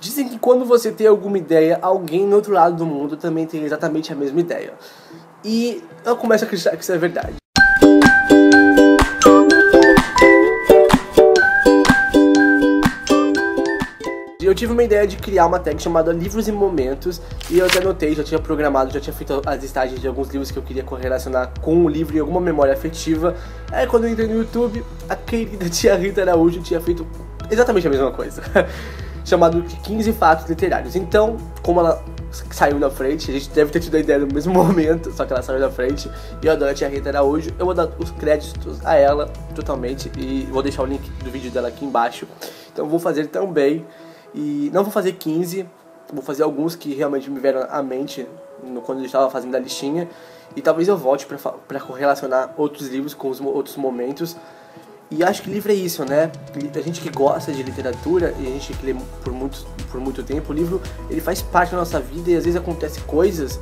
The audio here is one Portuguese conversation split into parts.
Dizem que quando você tem alguma ideia, alguém no outro lado do mundo também tem exatamente a mesma ideia. E eu começo a acreditar que isso é verdade. Eu tive uma ideia de criar uma tag chamada Livros e Momentos, e eu até anotei, já tinha programado, já tinha feito as listagens de alguns livros que eu queria correlacionar com o livro e alguma memória afetiva. Aí quando eu entrei no YouTube, a querida tia Rita Araújo tinha feito exatamente a mesma coisa, chamado 15 Fatos Literários. Então, como ela saiu na frente, a gente deve ter tido a ideia no mesmo momento, só que ela saiu na frente, e eu adoro a tia Rita Araújo, eu vou dar os créditos a ela totalmente, e vou deixar o link do vídeo dela aqui embaixo. Então eu vou fazer também. E não vou fazer 15, vou fazer alguns que realmente me vieram à mente quando eu estava fazendo a listinha. E talvez eu volte para correlacionar outros livros com os outros momentos. E acho que livro é isso, né? A gente que gosta de literatura e a gente que lê por muito tempo, o livro ele faz parte da nossa vida e às vezes acontece coisas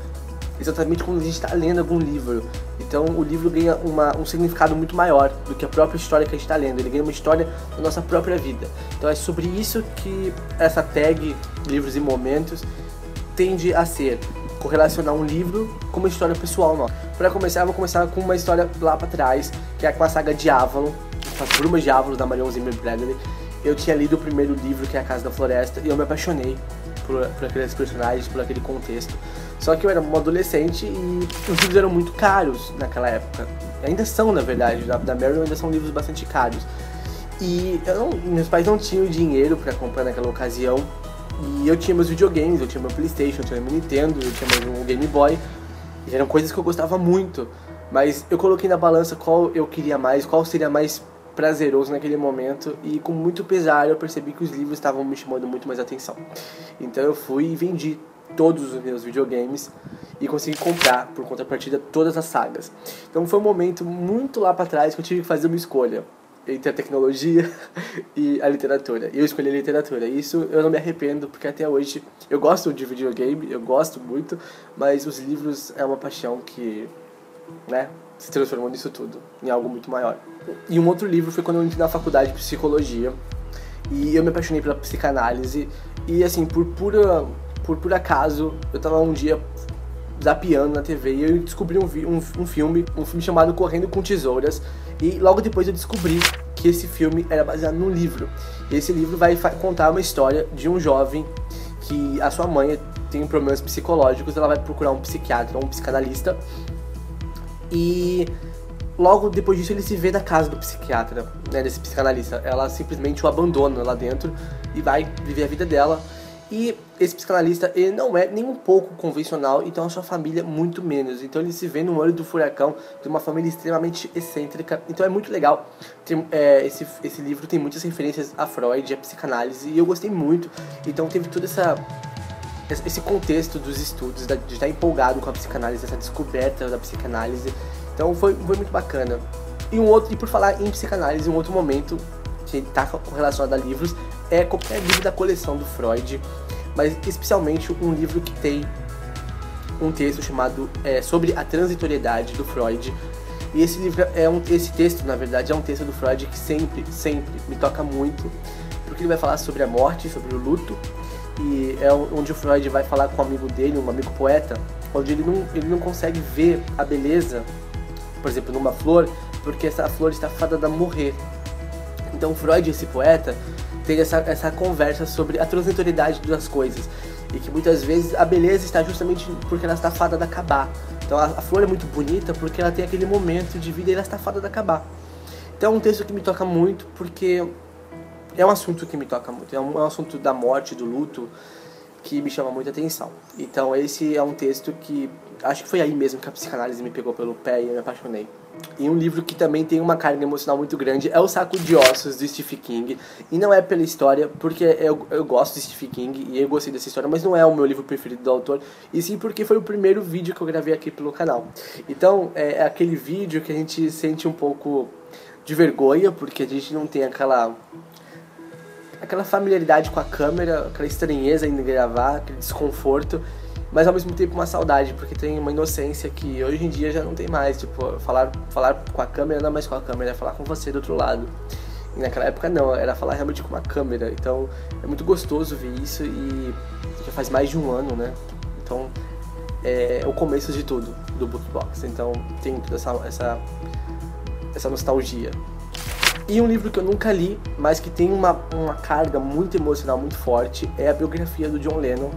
exatamente quando a gente está lendo algum livro. Então o livro ganha um significado muito maior do que a própria história que a gente está lendo. Ele ganha uma história da nossa própria vida. Então é sobre isso que essa tag Livros e Momentos tende a ser. Correlacionar um livro com uma história pessoal nossa. Para começar, eu vou começar com uma história lá para trás, que é com a saga de Avalon, As Brumas de Avalon, da Marion Zimmer Bradley. Eu tinha lido o primeiro livro, que é A Casa da Floresta, e eu me apaixonei por aqueles personagens, por aquele contexto. Só que eu era um adolescente e os livros eram muito caros naquela época. Ainda são, na verdade, da Marion ainda são livros bastante caros. E meus pais não tinham dinheiro para comprar naquela ocasião. E eu tinha meus videogames, eu tinha meu Playstation, eu tinha meu Nintendo, eu tinha meu Game Boy. E eram coisas que eu gostava muito. Mas eu coloquei na balança qual eu queria mais, qual seria mais prazeroso naquele momento, e com muito pesar eu percebi que os livros estavam me chamando muito mais atenção. Então eu fui e vendi todos os meus videogames e consegui comprar, por contrapartida, todas as sagas. Então foi um momento muito lá pra trás que eu tive que fazer uma escolha entre a tecnologia e a literatura. E eu escolhi a literatura. Isso eu não me arrependo, porque até hoje eu gosto de videogame, eu gosto muito, mas os livros é uma paixão que, né, se transformou nisso tudo, em algo muito maior. E um outro livro foi quando eu entrei na faculdade de psicologia, e eu me apaixonei pela psicanálise, e assim, por puro acaso, eu tava um dia zapeando na TV e eu descobri um filme chamado Correndo com Tesouras, e logo depois eu descobri que esse filme era baseado num livro. E esse livro vai contar uma história de um jovem que a sua mãe tem problemas psicológicos, ela vai procurar um psiquiatra, um psicanalista, e logo depois disso ele se vê na casa do psiquiatra, né, desse psicanalista. Ela simplesmente o abandona lá dentro e vai viver a vida dela. E esse psicanalista, ele não é nem um pouco convencional, então a sua família muito menos. Então ele se vê no olho do furacão de uma família extremamente excêntrica. Então é muito legal. Esse livro tem muitas referências a Freud, a psicanálise, e eu gostei muito. Então teve todo esse contexto dos estudos, de estar empolgado com a psicanálise, essa descoberta da psicanálise. Então foi muito bacana. E por falar em psicanálise, um outro momento que está relacionado a livros é qualquer livro da coleção do Freud, mas especialmente um livro que tem um texto chamado sobre a transitoriedade do Freud. E esse livro esse texto, na verdade, é um texto do Freud que sempre me toca muito, porque ele vai falar sobre a morte, sobre o luto, e é onde o Freud vai falar com um amigo dele, um amigo poeta, onde ele não consegue ver a beleza, por exemplo, numa flor, porque essa flor está fadada a morrer. Então Freud, esse poeta, tem essa conversa sobre a transitoriedade das coisas, e que muitas vezes a beleza está justamente porque ela está fadada a acabar. Então a flor é muito bonita porque ela tem aquele momento de vida e ela está fadada a acabar. Então é um texto que me toca muito, porque é um assunto que me toca muito, é um assunto da morte, do luto, que me chama muita atenção. Então esse é um texto que acho que foi aí mesmo que a psicanálise me pegou pelo pé e eu me apaixonei. E um livro que também tem uma carga emocional muito grande é O Saco de Ossos, do Stephen King. E não é pela história, porque eu gosto de Stephen King e eu gostei dessa história, mas não é o meu livro preferido do autor, e sim porque foi o primeiro vídeo que eu gravei aqui pelo canal. Então é aquele vídeo que a gente sente um pouco de vergonha, porque a gente não tem aquela familiaridade com a câmera, aquela estranheza em gravar, aquele desconforto, mas ao mesmo tempo uma saudade, porque tem uma inocência que hoje em dia já não tem mais, tipo, falar com a câmera não é mais com a câmera, é falar com você do outro lado. E naquela época não, era falar realmente com uma câmera. Então é muito gostoso ver isso e já faz mais de um ano, né? Então é o começo de tudo do BookBox. Então tem toda essa nostalgia. E um livro que eu nunca li, mas que tem uma carga muito emocional muito forte, é a biografia do John Lennon.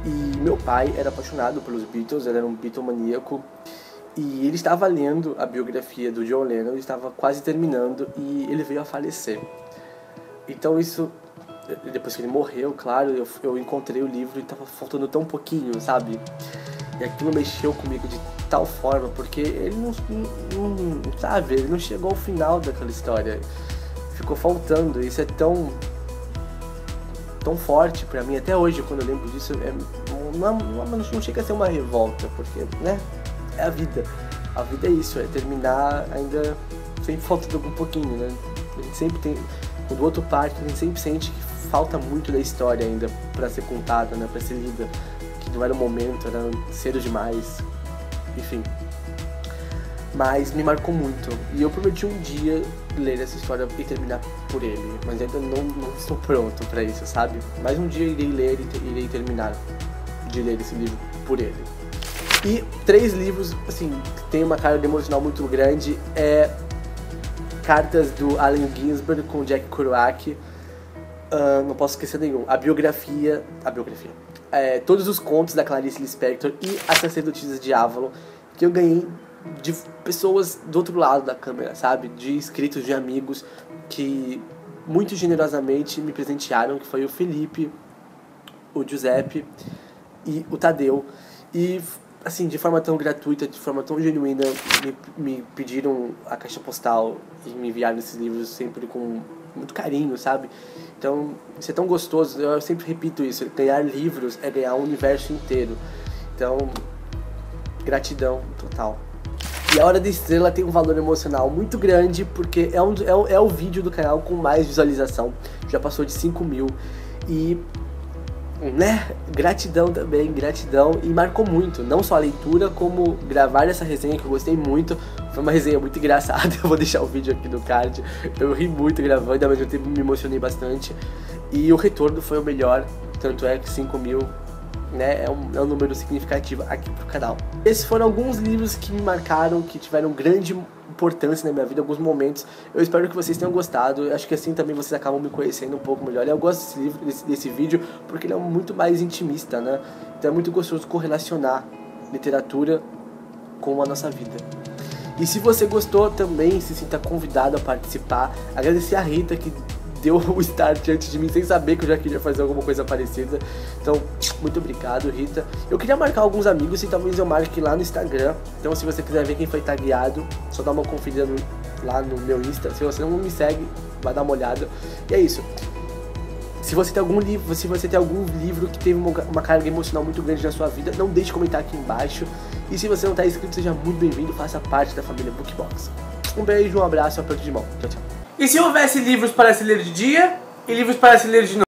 E meu pai era apaixonado pelos Beatles, ele era um Beatlemaníaco. E ele estava lendo a biografia do John Lennon, ele estava quase terminando e ele veio a falecer. Então isso, depois que ele morreu, claro, eu encontrei o livro e estava faltando tão pouquinho, sabe? E aquilo mexeu comigo de tal forma, porque ele não sabe, ele não chegou ao final daquela história. Ficou faltando, isso é tão forte pra mim, até hoje, quando eu lembro disso, não chega a ser uma revolta, porque, né, é a vida. A vida é isso, é terminar ainda sempre faltando um pouquinho, né? A gente sempre tem, quando o outro parte, a gente sempre sente que falta muito da história ainda pra ser contada, né, pra ser lida. Não era o momento, era cedo demais, enfim. Mas me marcou muito. E eu prometi um dia ler essa história e terminar por ele. Mas ainda não estou pronto pra isso, sabe? Mas um dia irei ler e irei terminar de ler esse livro por ele. E 3 livros, assim, que tem uma carga emocional muito grande. É Cartas do Allen Ginsberg com Jack Kerouac. Não posso esquecer nenhum. A biografia. Todos os contos da Clarice Lispector e As Sacerdotisas de Avalon, que eu ganhei de pessoas do outro lado da câmera, sabe? De inscritos, de amigos que muito generosamente me presentearam, que foi o Felipe, o Giuseppe e o Tadeu. E, assim, de forma tão gratuita, de forma tão genuína, me pediram a caixa postal e me enviaram esses livros sempre com muito carinho, sabe? Então, isso é tão gostoso, eu sempre repito isso, ganhar livros é ganhar o universo inteiro. Então, gratidão total. E a Hora da Estrela tem um valor emocional muito grande, porque é o vídeo do canal com mais visualização, já passou de 5.000. E, né, gratidão também, gratidão, e marcou muito, não só a leitura, como gravar essa resenha que eu gostei muito. Foi uma resenha muito engraçada, eu vou deixar o vídeo aqui no card. Eu ri muito gravando, ao mesmo tempo me emocionei bastante. E o retorno foi o melhor, tanto é que 5.000, né, é um número significativo aqui pro canal. Esses foram alguns livros que me marcaram, que tiveram grande importância na minha vida, alguns momentos. Eu espero que vocês tenham gostado, eu acho que assim também vocês acabam me conhecendo um pouco melhor. Eu gosto desse livro, desse vídeo, porque ele é muito mais intimista, né? Então é muito gostoso correlacionar literatura com a nossa vida. E se você gostou também, se sinta convidado a participar. Agradecer a Rita, que deu o start antes de mim, sem saber que eu já queria fazer alguma coisa parecida. Então, muito obrigado, Rita. Eu queria marcar alguns amigos e talvez eu marque lá no Instagram. Então, se você quiser ver quem foi tagueado, só dá uma conferida lá no meu Insta. Se você não me segue, vai dar uma olhada. E é isso. Se você tem algum livro que teve uma carga emocional muito grande na sua vida, não deixe de comentar aqui embaixo. E se você não está inscrito, seja muito bem-vindo, faça parte da família BookBox. Um beijo, um abraço, um aperto de mão. Tchau, tchau. E se houvesse livros para se ler de dia e livros para se ler de noite?